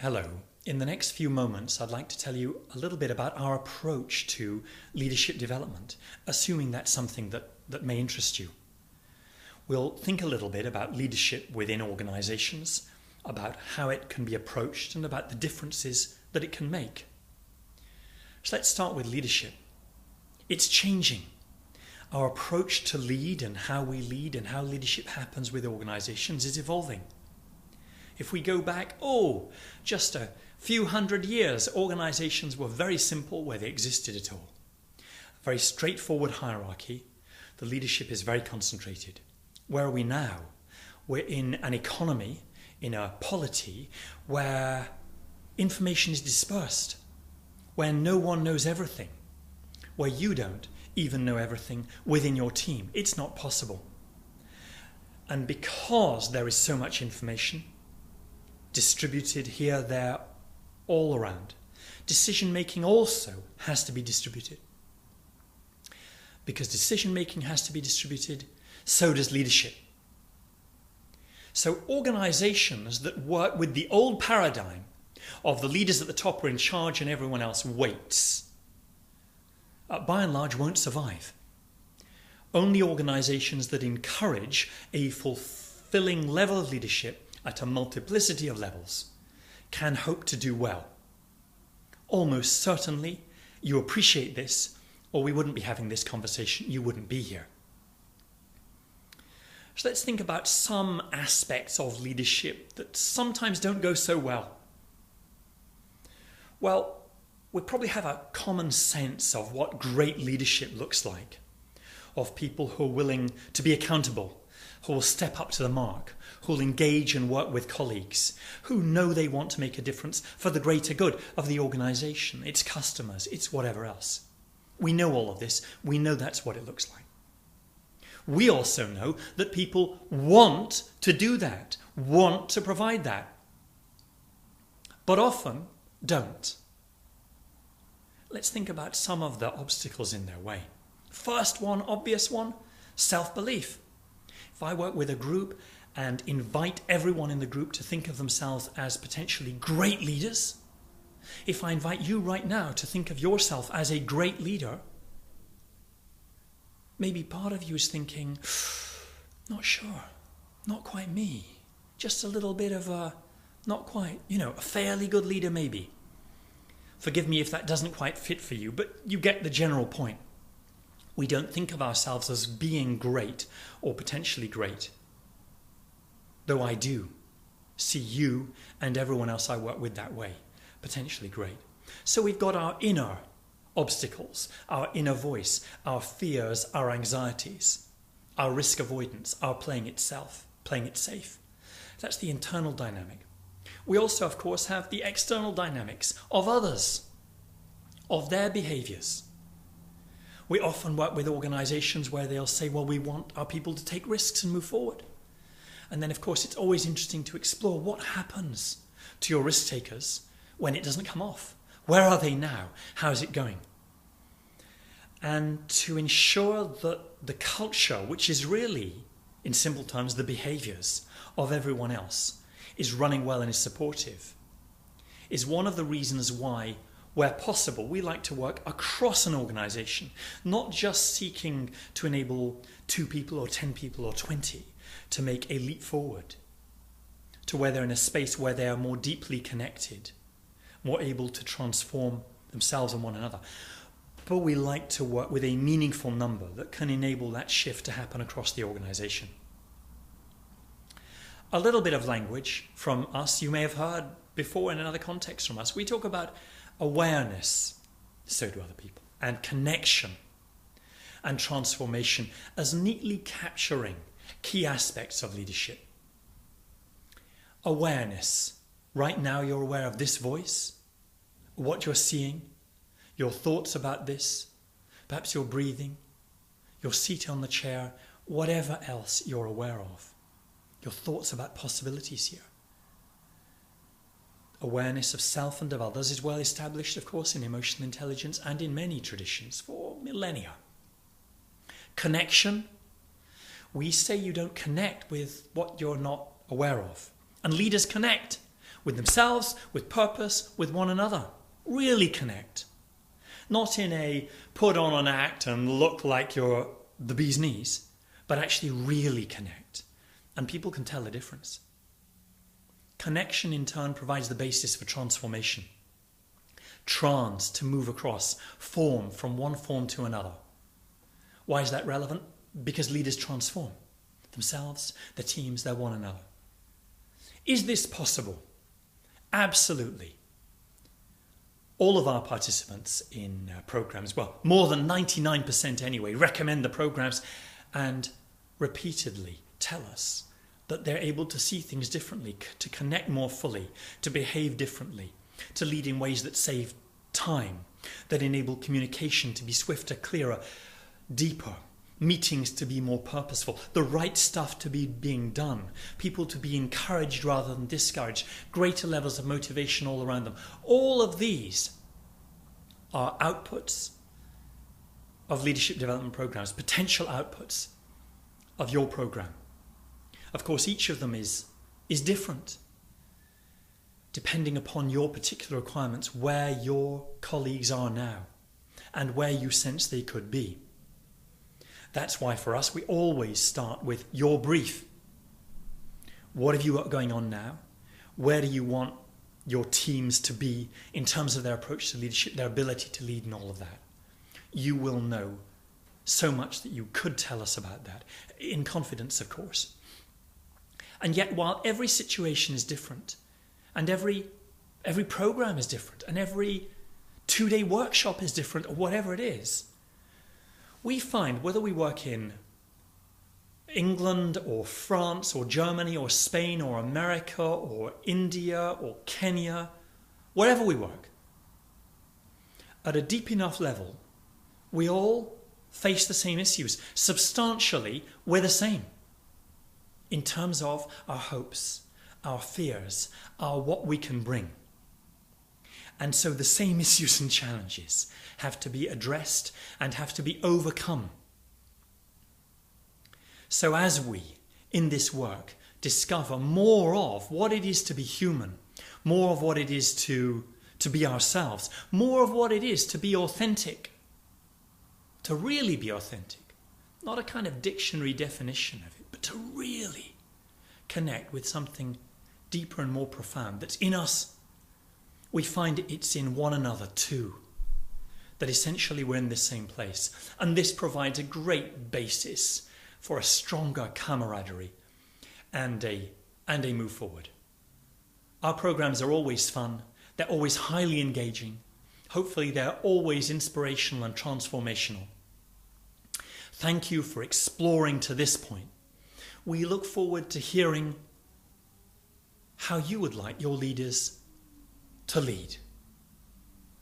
Hello. In the next few moments, I'd like to tell you a little bit about our approach to leadership development, assuming that's something that may interest you. We'll think a little bit about leadership within organizations, about how it can be approached, and about the differences that it can make. So let's start with leadership. It's changing. Our approach to lead and how we lead and how leadership happens with organizations is evolving. If we go back, just a few hundred years, organizations were very simple where they existed at all. A very straightforward hierarchy. The leadership is very concentrated. Where are we now? We're in an economy, in a polity, where information is dispersed, where no one knows everything, where you don't even know everything within your team. It's not possible. And because there is so much information, distributed here, there, all around, decision-making also has to be distributed. Because decision-making has to be distributed, so does leadership. So organizations that work with the old paradigm of the leaders at the top are in charge and everyone else waits, by and large won't survive. Only organizations that encourage a fulfilling level of leadership at a multiplicity of levels can hope to do well. Almost certainly you appreciate this, or we wouldn't be having this conversation, you wouldn't be here. So let's think about some aspects of leadership that sometimes don't go so well. Well, we probably have a common sense of what great leadership looks like, of people who are willing to be accountable, who will step up to the mark, who will engage and work with colleagues, who know they want to make a difference for the greater good of the organization, its customers, its whatever else. We know all of this. We know that's what it looks like. We also know that people want to do that, want to provide that, but often don't. Let's think about some of the obstacles in their way. First one, obvious one, self-belief. If I work with a group and invite everyone in the group to think of themselves as potentially great leaders, if I invite you right now to think of yourself as a great leader, maybe part of you is thinking, not sure, not quite me, just a little bit of a, not quite, a fairly good leader maybe. Forgive me if that doesn't quite fit for you, but you get the general point. We don't think of ourselves as being great or potentially great. Though I do see you and everyone else I work with that way, potentially great. So we've got our inner obstacles, our inner voice, our fears, our anxieties, our risk avoidance, our playing it safe. That's the internal dynamic. We also, of course, have the external dynamics of others, of their behaviors. We often work with organizations where they'll say, well, we want our people to take risks and move forward. And then, of course, it's always interesting to explore what happens to your risk takers when it doesn't come off. Where are they now? How's it going? And to ensure that the culture, which is really, in simple terms, the behaviors of everyone else, is running well and is supportive, is one of the reasons why, where possible, we like to work across an organization, not just seeking to enable 2 people or 10 people or 20 to make a leap forward to where they're in a space where they are more deeply connected, more able to transform themselves and one another. But we like to work with a meaningful number that can enable that shift to happen across the organization. A little bit of language from us you may have heard before in another context from us. We talk about awareness, so do other people, and connection and transformation as neatly capturing key aspects of leadership. Awareness. Right now you're aware of this voice, what you're seeing, your thoughts about this, perhaps your breathing, your seat on the chair, whatever else you're aware of, your thoughts about possibilities here. Awareness of self and of others is well established, of course, in emotional intelligence and in many traditions for millennia. Connection. We say you don't connect with what you're not aware of. And leaders connect with themselves, with purpose, with one another. Really connect. Not in a put on an act and look like you're the bee's knees, but actually really connect. And people can tell the difference. Connection in turn provides the basis for transformation. Trans, to move across, form from one form to another. Why is that relevant? Because leaders transform themselves, their teams, their one another. Is this possible? Absolutely. All of our participants in programs, well, more than 99% anyway, recommend the programs and repeatedly tell us that they're able to see things differently, to connect more fully, to behave differently, to lead in ways that save time, that enable communication to be swifter, clearer, deeper, meetings to be more purposeful, the right stuff to be being done, people to be encouraged rather than discouraged, greater levels of motivation all around them. All of these are outputs of leadership development programs, potential outputs of your program. Of course, each of them is different, depending upon your particular requirements, where your colleagues are now, and where you sense they could be. That's why for us, we always start with your brief. What have you got going on now? Where do you want your teams to be in terms of their approach to leadership, their ability to lead and all of that? You will know so much that you could tell us about that, in confidence, of course. And yet, while every situation is different, and every program is different, and every 2-day workshop is different, or whatever it is, we find, whether we work in England or France or Germany or Spain or America or India or Kenya, wherever we work, at a deep enough level, we all face the same issues. Substantially, we're the same in terms of our hopes, our fears, our what we can bring. And so the same issues and challenges have to be addressed and have to be overcome. So as we, in this work, discover more of what it is to be human, more of what it is to be ourselves, more of what it is to be authentic, to really be authentic, not a kind of dictionary definition of it, but to really connect with something deeper and more profound that's in us, we find it's in one another too, that essentially we're in the same place. And this provides a great basis for a stronger camaraderie and a move forward. Our programs are always fun, they're always highly engaging, hopefully they're always inspirational and transformational. Thank you for exploring to this point. We look forward to hearing how you would like your leaders to lead.